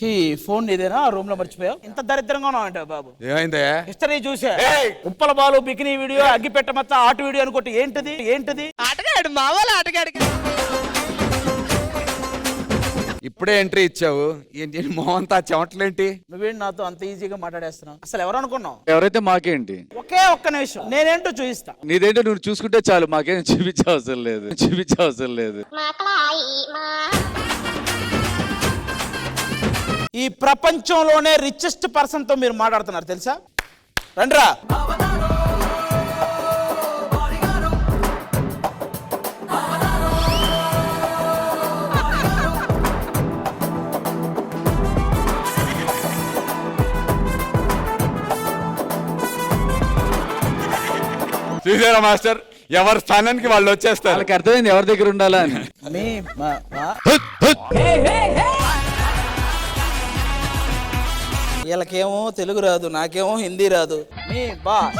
ఈ ఫోన్ ఇదేనా రూమ్ లో మర్చిపోయావు? ఇంత దరిద్రంగా ఉన్నావు బాబు. ఏమైందే? హిస్టరీ చూసా. ఉప్పల బాలు బికినీ వీడియో, అగ్గి పెట్టమచ్చ ఆటు వీడియో అనుకోటి. ఏంటిది ఆటగాడు మావాళ్ళు ఆటగాడు. ఇప్పుడే ఎంట్రీ ఇచ్చావు, ఏంటి మొహంతా చెమటలేంటి? నువ్వేంటి నాతో అంత ఈజీగా మాట్లాడేస్తున్నావు? అసలు ఎవరు అనుకున్నావు? ఎవరైతే మాకేంటి, ఒక్క నిమిషం నేనేంటో చూపిస్తా. నీదేంటో నువ్వు చూసుకుంటే చాలు, మాకేం చూపించే అవసరం లేదు. ఈ ప్రపంచంలోనే రిచెస్ట్ పర్సన్ తో మీరు మాట్లాడుతున్నారు తెలుసా? రండ్రా. చూసారా మాస్టర్, ఎవరి స్థానానికి వాళ్ళు వచ్చేస్తారు. వాళ్ళకి అర్థమైంది ఎవరి దగ్గర ఉండాలా అని. వీళ్ళకేమో తెలుగు రాదు, నాకేమో హిందీ రాదు. మీ boss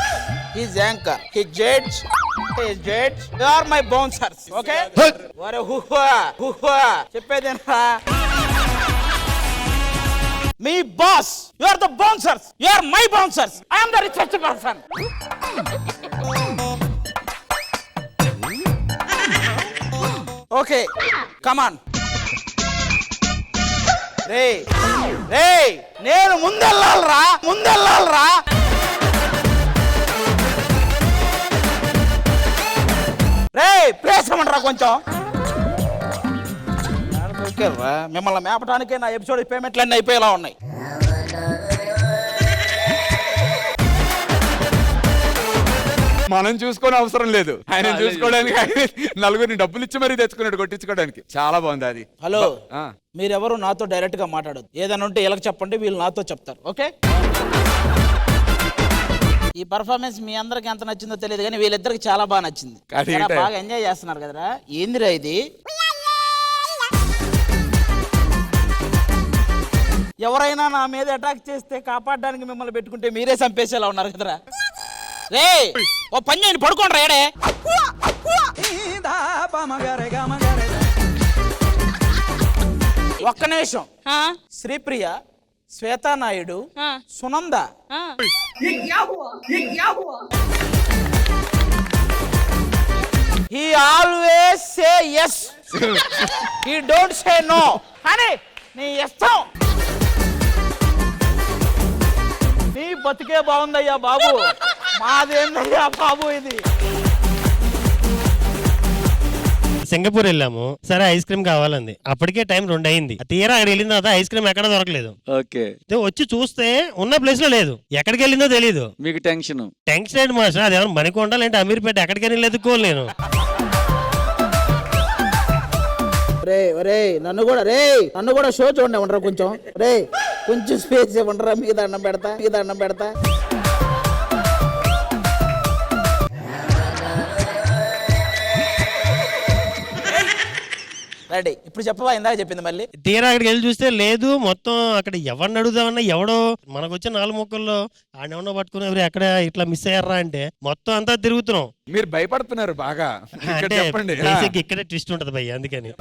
he's anchor, he's judge, you are my bouncers. Okay, వరే హుహా చెప్పేదేనా? మీ boss, you are the bouncers, you are my bouncers, I am the richest person. Okay come on. రే నేను ముందెళ్ళాలరా. రే ప్లేస్ ఇవ్వండిరా కొంచెం. మిమ్మల్ని మేపటానికే నా ఎపిసోడ్ పేమెంట్లు అన్నీ అయిపోయేలా ఉన్నాయి. మనం చూసుకోని అవసరం లేదు, ఆయన చూసుకోవడానికి నలుగురిని డబ్బులు ఇచ్చి మరీ తెచ్చుకున్నాడు కొట్టించుకోవడానికి. చాలా బాగుంది అది. హలో, మీరెవరు నాతో డైరెక్ట్ గా మాట్లాడదు. ఏదైనా ఉంటే ఇలా చెప్పండి, వీళ్ళు నాతో చెప్తారు. ఓకే, ఈ పర్ఫార్మెన్స్ మీ అందరికి ఎంత నచ్చిందో తెలియదు కానీ వీళ్ళిద్దరికి చాలా బాగా నచ్చింది. బాగా ఎంజాయ్ చేస్తున్నారు కదరా. ఏందిరా ఇది? ఎవరైనా నా మీద అటాక్ చేస్తే కాపాడడానికి మిమ్మల్ని పెట్టుకుంటే మీరే చంపేసేలా ఉన్నారు కదరా. రే ఓ పని చేయండి, పడుకోండి రా. ఏడే ఒక్క నిమిషం. Sripriya, Shweta Naidu, Sunanda, he always say yes, he don't say no. అని నీ ఇష్టం. నీ బతికే బాగుందయ్యా బాబు, మాదేందయ్యా బాబు ఇది. సింగపూర్ వెళ్ళాము, సరే ఐస్ క్రీమ్ కావాలంది. అప్పటికే టైం 2 అయింది. తీరా అక్కడ వెళ్ళిన తర్వాత ఐస్ క్రీమ్ ఎక్కడ దొరకలేదు. ఓకే, వచ్చి చూస్తే ఉన్న ప్లేస్ లో లేదు. ఎక్కడికి వెళ్ళిందో తెలియదు. మీకు టెన్షన్ ఏంటి మాస్టర్? అదేమన్నా మణికొండ లేంటే అమీర్పేట, ఎక్కడికి వెళ్ళి ఎదుకోవాలి నేను. నన్ను కూడా షో చూడండి ఉండరా కొంచెం. కొంచెం స్పేస్ ఇవ్వండిరా, మీకు దండం పెడతా. రెడీ, ఇప్పుడు చెప్పవా? ఇందాక చెప్పింది మళ్ళీ. తీరా అక్కడికి వెళ్ళి చూస్తే లేదు. మొత్తం అక్కడ ఎవరిని అడుగుదామన్నా ఎవడో మనకు వచ్చే 4 ముక్కల్లో ఆడెవడో పట్టుకుని ఎవరు ఎక్కడ ఇట్లా మిస్ అయ్యారా అంటే మొత్తం అంతా తిరుగుతున్నాం. మీరు భయపడుతున్నారు బాగా. అంటే చెప్పండి, ఇక్కడే ట్విస్ట్ ఉంటది భయ్య, అందుకని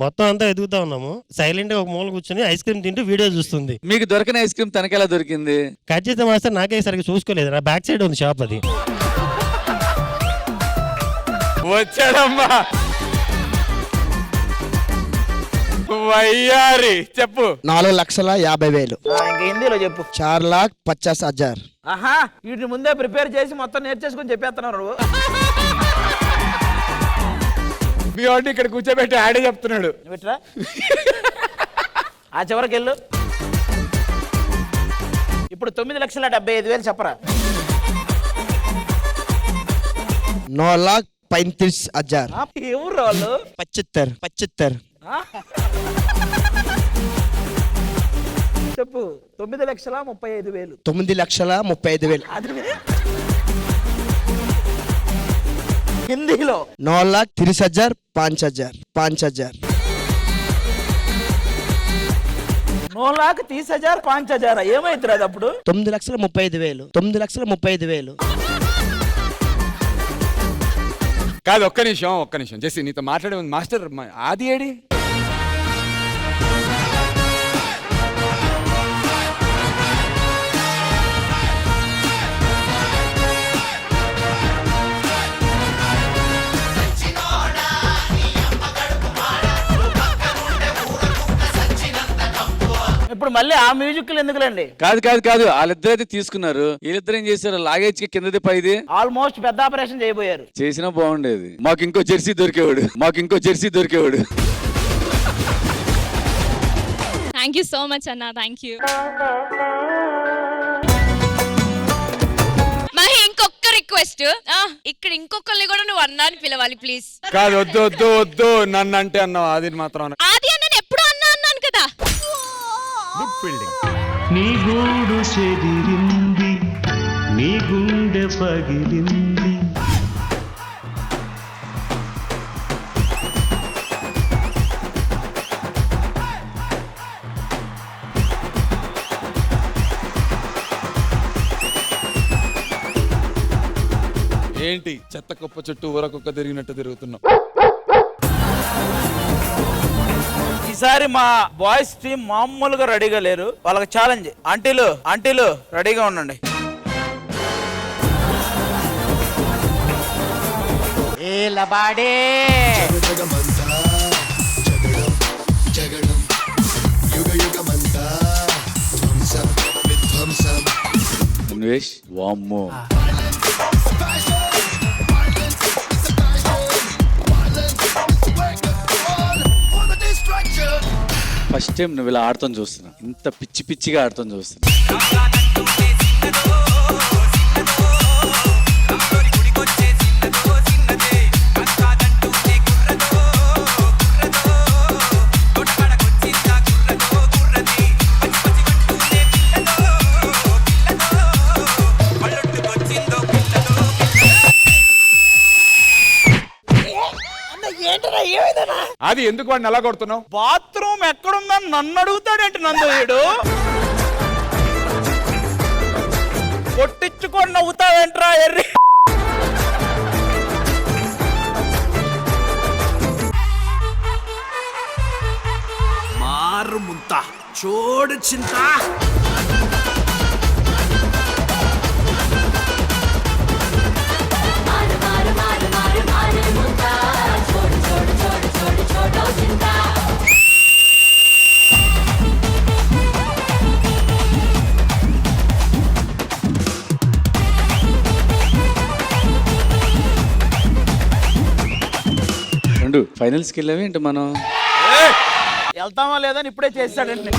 మొత్తం అంతా ఎదుగుతా ఉన్నాము. సైలెంట్ గా ఒక మూల కూర్చొని ఐస్ క్రీమ్ తింటూ వీడియో చూస్తుంది. మీకు దొరికిన ఐస్ క్రీమ్ తనకెలా దొరికింది? ఖచ్చితంగా మాస్టర్ నాకే సరిగ్గా చూసుకోలేదు. నా బ్యాక్ సైడ్ ఉంది షాప్. అది వచ్చాడమ్మా వయ్యారి. చెప్పు. 4,50,000. ఇంకా హిందీలో చెప్పు. 4,50,000. ఆహా, వీటిని ముందే ప్రిపేర్ చేసి మొత్తం నేర్చేసుకుని చెప్పేస్తున్నారు నువ్వు. మీ వాడిని ఇక్కడ కూర్చోబెట్టి ఆడే చెప్తున్నాడు. విట్రా ఆ చివరికి వెళ్ళు. ఇప్పుడు 9,75,000 చెప్పరా. 9,35,000. ఎవరు వాళ్ళు? 75. చెప్పు. 9,35,000. 9,35,000. హిందీలో 9,30,000. 5,000. 9,30,000 5,000 ఏమైతుంది అది అప్పుడు? 9,35,000. 9,35,000. కాదు, ఒక్క నిమిషం జెస్సీ, నీతో మాట్లాడే మాస్టర్ ఆది ఏడి? ఇప్పుడు మళ్ళీ ఆ మ్యూజిక్లు ఎందుకులేండి? కాదు కాదు కాదు, వాళ్ళిద్దరు అయితే తీసుకున్నారు, వీళ్ళిద్దరు ఏం చేశారు, లాగేజ్ కిందది పైది ఆల్మోస్ట్ పెద్ద ఆపరేషన్ చేయబోయారు. చేసినా బాగుండేది. మాకు ఇంకో జెర్సీ దొరికేవాడు. థ్యాంక్ యూ సో మచ్ అన్న, థ్యాంక్ యూ. మహి, ఇంకొక రిక్వెస్ట్, ఇక్కడ ఇంకొకరిని కూడా నువ్వు అన్నా అని పిలవాలి ప్లీజ్. కాదు, వద్దు నన్ను అంటే అన్నావు, అది మాత్రం ఆది అన్న ఎప్పుడు అన్నా అన్నాను కదా. నీ గూడు చెదిరింది, నీ గుండె పగిలింది. ఏంటి చెత్త కుప్ప చుట్టూ ఊరకుక్క తిరిగినట్టు తిరుగుతున్నావు? ఈసారి మా బాయ్స్ టీం మామూలుగా రెడీగా లేరు, వాళ్ళకి ఛాలెంజ్. ఆంటీలు రెడీగా ఉండండి. అన్వేష్, వామ్మో. ఫస్ట్ టైం నువ్వు ఇలా ఆడతాం చూస్తున్నా, ఇంత పిచ్చిగా ఆడతాం చూస్తున్నా. అది ఎందుకు వాడిని ఎలా కొడుతున్నావు? బాత్రూమ్ ఎక్కడుందని నన్ను అడుగుతాడేంటి నందోయుడు? కొట్టించుకొని నవ్వుతావేంట్రా ఎర్రి? మారు ముంత చోడు చింత. ఫైనల్స్కి వెళ్ళావి ఏంటి మనం? వెళ్తామా లేదని ఇప్పుడే చేస్తాడండి.